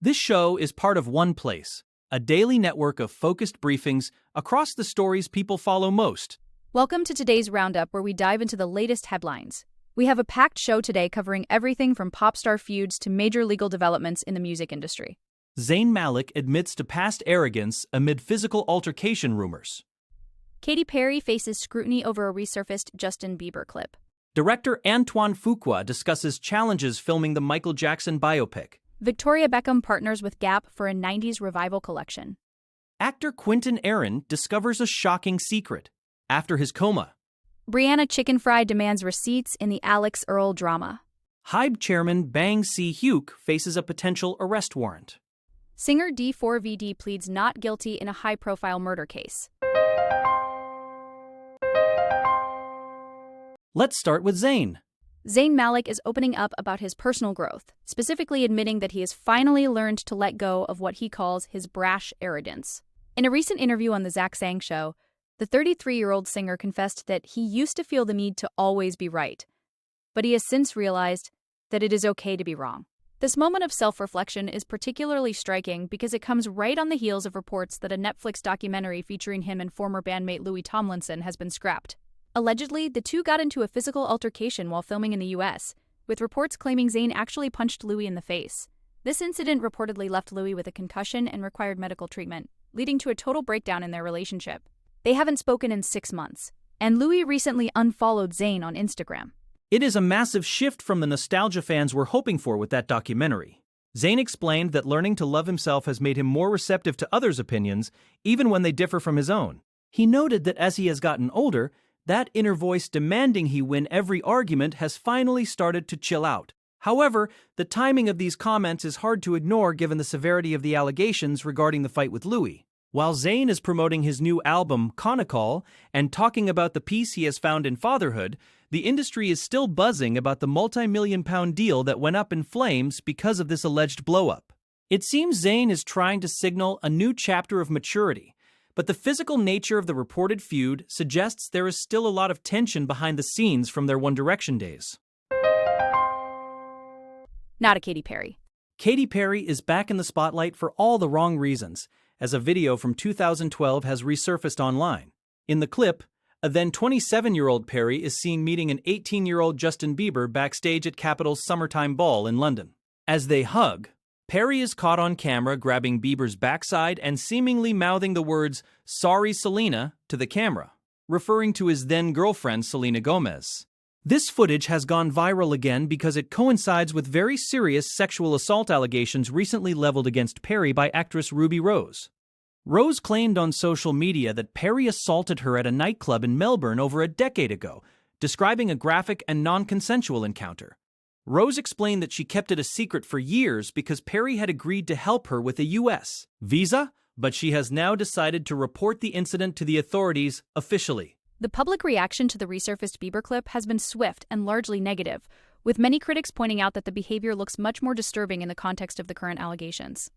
This show is part of OnePlace, a daily network of focused briefings across the stories people follow most. Welcome to today's roundup, where we dive into the latest headlines. We have a packed show today covering everything from pop star feuds to major legal developments in the music industry. Zayn Malik admits to past arrogance amid physical altercation rumors. Katy Perry faces scrutiny over a resurfaced Justin Bieber clip. Director Antoine Fuqua discusses challenges filming the Michael Jackson biopic. Victoria Beckham partners with Gap for a 90s revival collection. Actor Quentin Aaron discovers a shocking secret after his coma. Brianna Chicken Fry demands receipts in the Alex Earl drama. Hybe chairman Bang Si-hyuk faces a potential arrest warrant. Singer D4VD pleads not guilty in a high-profile murder case. Let's start with Zayn. Zayn Malik is opening up about his personal growth, specifically admitting that he has finally learned to let go of what he calls his brash arrogance. In a recent interview on The Zach Sang Show, the 33-year-old singer confessed that he used to feel the need to always be right, but he has since realized that it is okay to be wrong. This moment of self-reflection is particularly striking because it comes right on the heels of reports that a Netflix documentary featuring him and former bandmate Louis Tomlinson has been scrapped. Allegedly, the two got into a physical altercation while filming in the US, with reports claiming Zayn actually punched Louis in the face. This incident reportedly left Louis with a concussion and required medical treatment, leading to a total breakdown in their relationship. They haven't spoken in 6 months, and Louis recently unfollowed Zayn on Instagram. It is a massive shift from the nostalgia fans were hoping for with that documentary. Zayn explained that learning to love himself has made him more receptive to others' opinions, even when they differ from his own. He noted that as he has gotten older, that inner voice demanding he win every argument has finally started to chill out. However, the timing of these comments is hard to ignore given the severity of the allegations regarding the fight with Louis. While Zayn is promoting his new album, Conical, and talking about the peace he has found in fatherhood, the industry is still buzzing about the multi-million-pound deal that went up in flames because of this alleged blow-up. It seems Zayn is trying to signal a new chapter of maturity, but the physical nature of the reported feud suggests there is still a lot of tension behind the scenes from their One Direction days. Not a Katy Perry. Katy Perry is back in the spotlight for all the wrong reasons, as a video from 2012 has resurfaced online. In the clip, a then 27-year-old Perry is seen meeting an 18-year-old Justin Bieber backstage at Capitol's Summertime Ball in London. As they hug, Perry is caught on camera grabbing Bieber's backside and seemingly mouthing the words, "Sorry, Selena," to the camera, referring to his then-girlfriend Selena Gomez. This footage has gone viral again because it coincides with very serious sexual assault allegations recently leveled against Perry by actress Ruby Rose. Rose claimed on social media that Perry assaulted her at a nightclub in Melbourne over a decade ago, describing a graphic and non-consensual encounter. Rose explained that she kept it a secret for years because Perry had agreed to help her with a U.S. visa, but she has now decided to report the incident to the authorities officially. The public reaction to the resurfaced Bieber clip has been swift and largely negative, with many critics pointing out that the behavior looks much more disturbing in the context of the current allegations.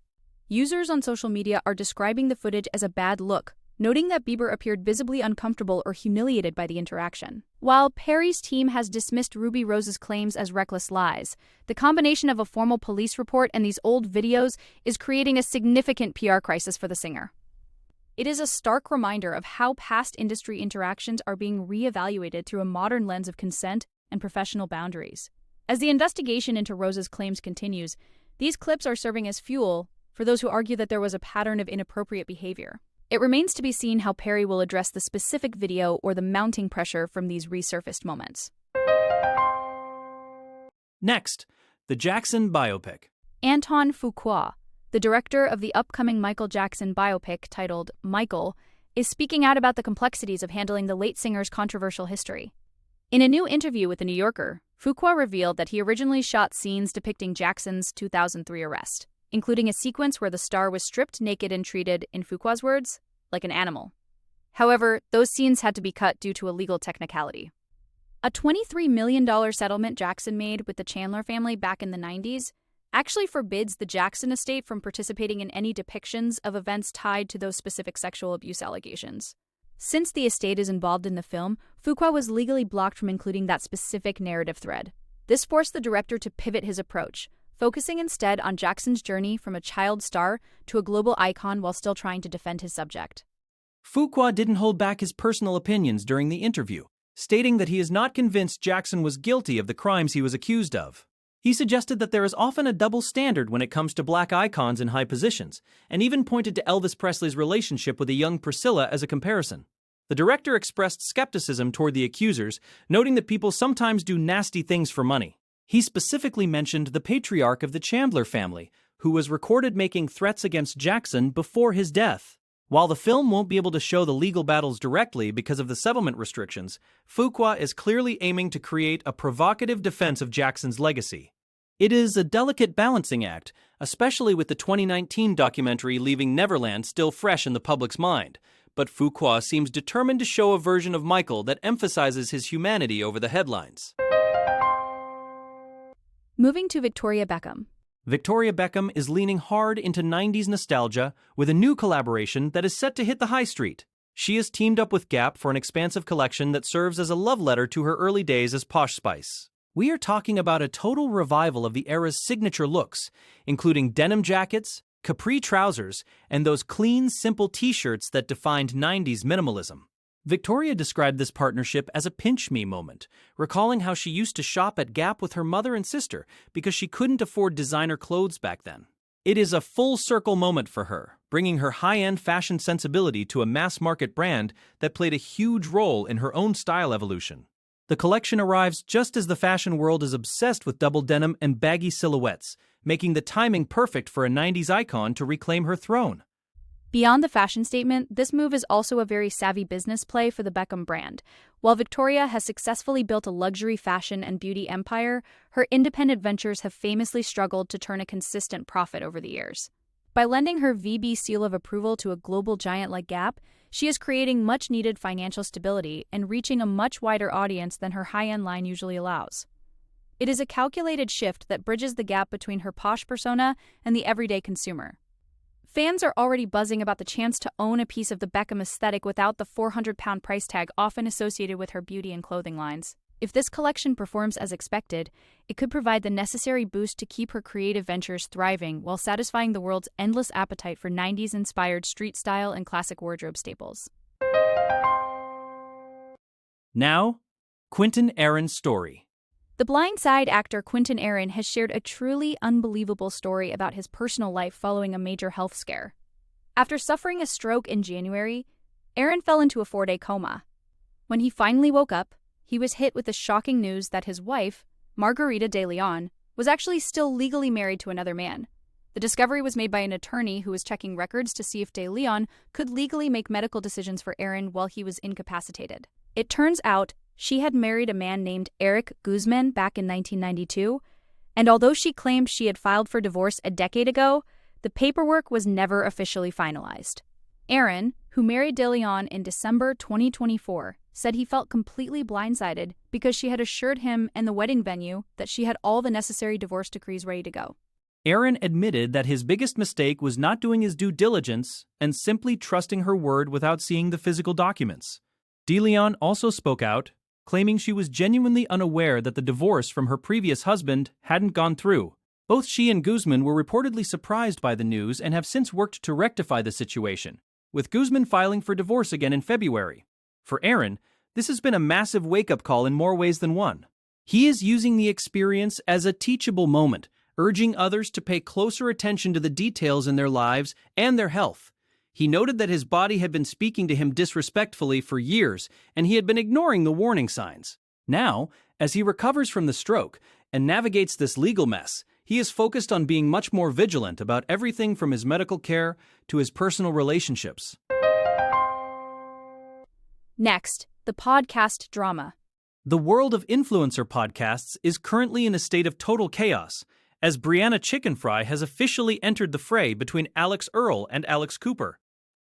Users on social media are describing the footage as a bad look, noting that Bieber appeared visibly uncomfortable or humiliated by the interaction. While Perry's team has dismissed Ruby Rose's claims as reckless lies, the combination of a formal police report and these old videos is creating a significant PR crisis for the singer. It is a stark reminder of how past industry interactions are being reevaluated through a modern lens of consent and professional boundaries. As the investigation into Rose's claims continues, these clips are serving as fuel for those who argue that there was a pattern of inappropriate behavior. It remains to be seen how Perry will address the specific video or the mounting pressure from these resurfaced moments. Next, the Jackson biopic. Antoine Fuqua, the director of the upcoming Michael Jackson biopic titled Michael, is speaking out about the complexities of handling the late singer's controversial history. In a new interview with The New Yorker, Fuqua revealed that he originally shot scenes depicting Jackson's 2003 arrest, including a sequence where the star was stripped naked and treated, in Fuqua's words, like an animal. However, those scenes had to be cut due to a legal technicality. A $23 million settlement Jackson made with the Chandler family back in the 90s actually forbids the Jackson estate from participating in any depictions of events tied to those specific sexual abuse allegations. Since the estate is involved in the film, Fuqua was legally blocked from including that specific narrative thread. This forced the director to pivot his approach, focusing instead on Jackson's journey from a child star to a global icon while still trying to defend his subject. Fuqua didn't hold back his personal opinions during the interview, stating that he is not convinced Jackson was guilty of the crimes he was accused of. He suggested that there is often a double standard when it comes to black icons in high positions, and even pointed to Elvis Presley's relationship with a young Priscilla as a comparison. The director expressed skepticism toward the accusers, noting that people sometimes do nasty things for money. He specifically mentioned the patriarch of the Chandler family, who was recorded making threats against Jackson before his death. While the film won't be able to show the legal battles directly because of the settlement restrictions, Fuqua is clearly aiming to create a provocative defense of Jackson's legacy. It is a delicate balancing act, especially with the 2019 documentary Leaving Neverland still fresh in the public's mind, but Fuqua seems determined to show a version of Michael that emphasizes his humanity over the headlines. Moving to Victoria Beckham. Victoria Beckham is leaning hard into 90s nostalgia with a new collaboration that is set to hit the high street. She has teamed up with Gap for an expansive collection that serves as a love letter to her early days as Posh Spice. We are talking about a total revival of the era's signature looks, including denim jackets, capri trousers, and those clean, simple t-shirts that defined 90s minimalism. Victoria described this partnership as a pinch-me moment, recalling how she used to shop at Gap with her mother and sister because she couldn't afford designer clothes back then. It is a full-circle moment for her, bringing her high-end fashion sensibility to a mass-market brand that played a huge role in her own style evolution. The collection arrives just as the fashion world is obsessed with double denim and baggy silhouettes, making the timing perfect for a 90s icon to reclaim her throne. Beyond the fashion statement, this move is also a very savvy business play for the Beckham brand. While Victoria has successfully built a luxury fashion and beauty empire, her independent ventures have famously struggled to turn a consistent profit over the years. By lending her VB seal of approval to a global giant like Gap, she is creating much-needed financial stability and reaching a much wider audience than her high-end line usually allows. It is a calculated shift that bridges the gap between her posh persona and the everyday consumer. Fans are already buzzing about the chance to own a piece of the Beckham aesthetic without the £400 price tag often associated with her beauty and clothing lines. If this collection performs as expected, it could provide the necessary boost to keep her creative ventures thriving while satisfying the world's endless appetite for 90s-inspired street style and classic wardrobe staples. Now, Quentin Aaron's story. The Blind Side actor Quentin Aaron has shared a truly unbelievable story about his personal life following a major health scare. After suffering a stroke in January, Aaron fell into a 4-day coma. When he finally woke up, he was hit with the shocking news that his wife, Margarita de Leon, was actually still legally married to another man. The discovery was made by an attorney who was checking records to see if de Leon could legally make medical decisions for Aaron while he was incapacitated. It turns out she had married a man named Eric Guzman back in 1992, and although she claimed she had filed for divorce a decade ago, the paperwork was never officially finalized. Aaron, who married de Leon in December 2024, said he felt completely blindsided because she had assured him and the wedding venue that she had all the necessary divorce decrees ready to go. Aaron admitted that his biggest mistake was not doing his due diligence and simply trusting her word without seeing the physical documents. De Leon also spoke out, claiming she was genuinely unaware that the divorce from her previous husband hadn't gone through. Both she and Guzman were reportedly surprised by the news and have since worked to rectify the situation, with Guzman filing for divorce again in February. For Aaron, this has been a massive wake-up call in more ways than one. He is using the experience as a teachable moment, urging others to pay closer attention to the details in their lives and their health. He noted that his body had been speaking to him disrespectfully for years, and he had been ignoring the warning signs. Now, as he recovers from the stroke and navigates this legal mess, he is focused on being much more vigilant about everything from his medical care to his personal relationships. Next, the podcast drama. The world of influencer podcasts is currently in a state of total chaos, as Brianna Chickenfry has officially entered the fray between Alex Earl and Alex Cooper.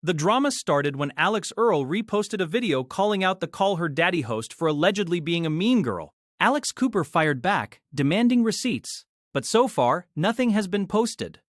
The drama started when Alex Earl reposted a video calling out the Call Her Daddy host for allegedly being a mean girl. Alex Cooper fired back, demanding receipts, but so far, nothing has been posted.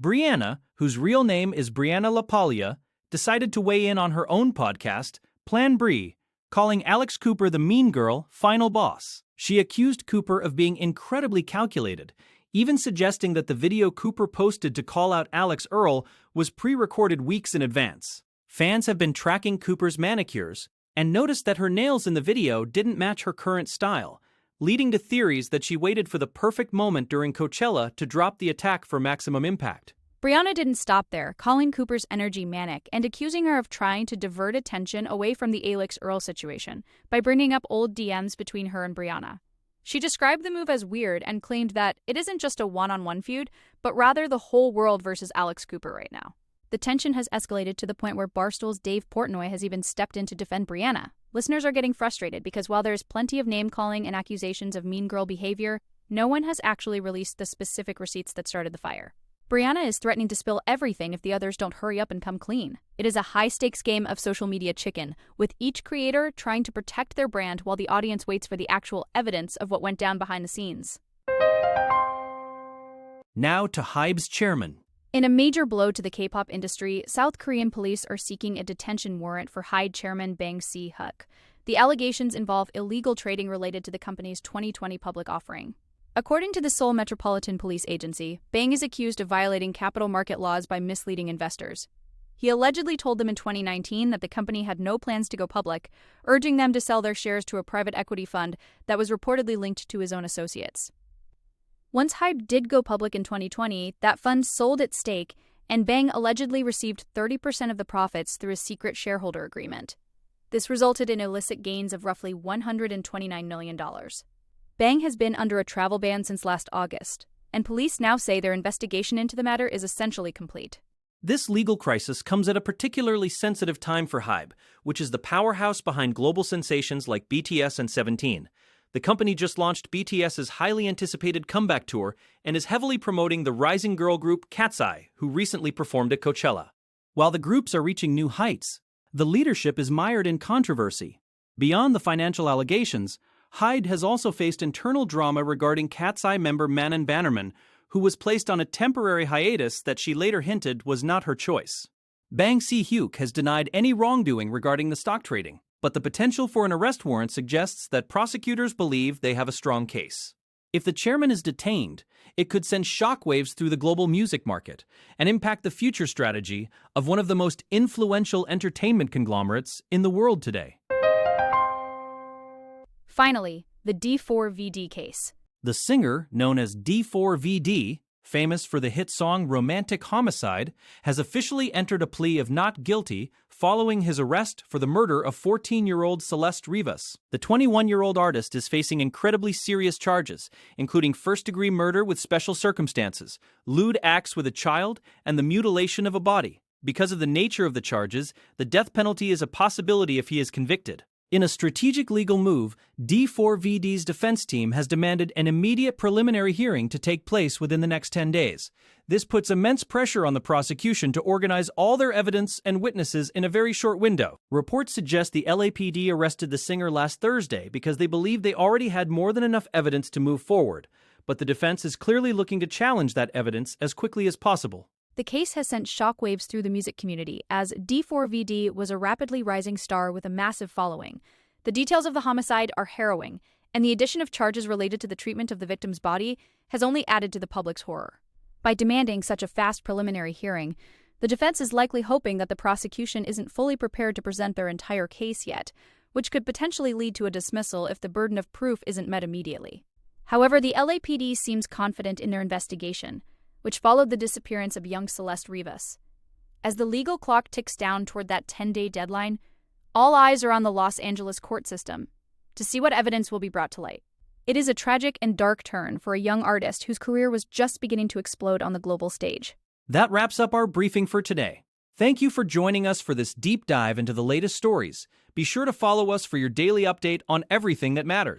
Brianna, whose real name is Brianna LaPaglia, decided to weigh in on her own podcast, Plan Brie, calling Alex Cooper the mean girl final boss. She accused Cooper of being incredibly calculated, even suggesting that the video Cooper posted to call out Alex Earl was pre-recorded weeks in advance. Fans have been tracking Cooper's manicures and noticed that her nails in the video didn't match her current style, leading to theories that she waited for the perfect moment during Coachella to drop the attack for maximum impact. Brianna didn't stop there, calling Cooper's energy manic and accusing her of trying to divert attention away from the Alex Earl situation by bringing up old DMs between her and Brianna. She described the move as weird and claimed that it isn't just a one-on-one feud, but rather the whole world versus Alex Cooper right now. The tension has escalated to the point where Barstool's Dave Portnoy has even stepped in to defend Brianna. Listeners are getting frustrated because while there's plenty of name-calling and accusations of mean girl behavior, no one has actually released the specific receipts that started the fire. Brianna is threatening to spill everything if the others don't hurry up and come clean. It is a high-stakes game of social media chicken, with each creator trying to protect their brand while the audience waits for the actual evidence of what went down behind the scenes. Now to HYBE's chairman. In a major blow to the K-pop industry, South Korean police are seeking a detention warrant for HYBE chairman Bang Si-hyuk. The allegations involve illegal trading related to the company's 2020 public offering. According to the Seoul Metropolitan Police Agency, Bang is accused of violating capital market laws by misleading investors. He allegedly told them in 2019 that the company had no plans to go public, urging them to sell their shares to a private equity fund that was reportedly linked to his own associates. Once HYBE did go public in 2020, that fund sold its stake, and Bang allegedly received 30% of the profits through a secret shareholder agreement. This resulted in illicit gains of roughly $129 million. Bang has been under a travel ban since last August, and police now say their investigation into the matter is essentially complete. This legal crisis comes at a particularly sensitive time for HYBE, which is the powerhouse behind global sensations like BTS and 17. The company just launched BTS's highly anticipated comeback tour and is heavily promoting the rising girl group Cat's Eye, who recently performed at Coachella. While the groups are reaching new heights, the leadership is mired in controversy. Beyond the financial allegations, HYBE has also faced internal drama regarding Cat's Eye member Manon Bannerman, who was placed on a temporary hiatus that she later hinted was not her choice. Bang Si-hyuk has denied any wrongdoing regarding the stock trading, but the potential for an arrest warrant suggests that prosecutors believe they have a strong case. If the chairman is detained, it could send shockwaves through the global music market and impact the future strategy of one of the most influential entertainment conglomerates in the world today. Finally, the D4VD case. The singer, known as D4VD, famous for the hit song Romantic Homicide, has officially entered a plea of not guilty following his arrest for the murder of 14-year-old Celeste Rivas. The 21-year-old artist is facing incredibly serious charges, including first-degree murder with special circumstances, lewd acts with a child, and the mutilation of a body. Because of the nature of the charges, the death penalty is a possibility if he is convicted. In a strategic legal move, D4VD's defense team has demanded an immediate preliminary hearing to take place within the next 10 days. This puts immense pressure on the prosecution to organize all their evidence and witnesses in a very short window. Reports suggest the LAPD arrested the singer last Thursday because they believed they already had more than enough evidence to move forward, but the defense is clearly looking to challenge that evidence as quickly as possible. The case has sent shockwaves through the music community, as D4VD was a rapidly rising star with a massive following. The details of the homicide are harrowing, and the addition of charges related to the treatment of the victim's body has only added to the public's horror. By demanding such a fast preliminary hearing, the defense is likely hoping that the prosecution isn't fully prepared to present their entire case yet, which could potentially lead to a dismissal if the burden of proof isn't met immediately. However, the LAPD seems confident in their investigation, which followed the disappearance of young Celeste Rivas. As the legal clock ticks down toward that 10-day deadline, all eyes are on the Los Angeles court system to see what evidence will be brought to light. It is a tragic and dark turn for a young artist whose career was just beginning to explode on the global stage. That wraps up our briefing for today. Thank you for joining us for this deep dive into the latest stories. Be sure to follow us for your daily update on everything that matters.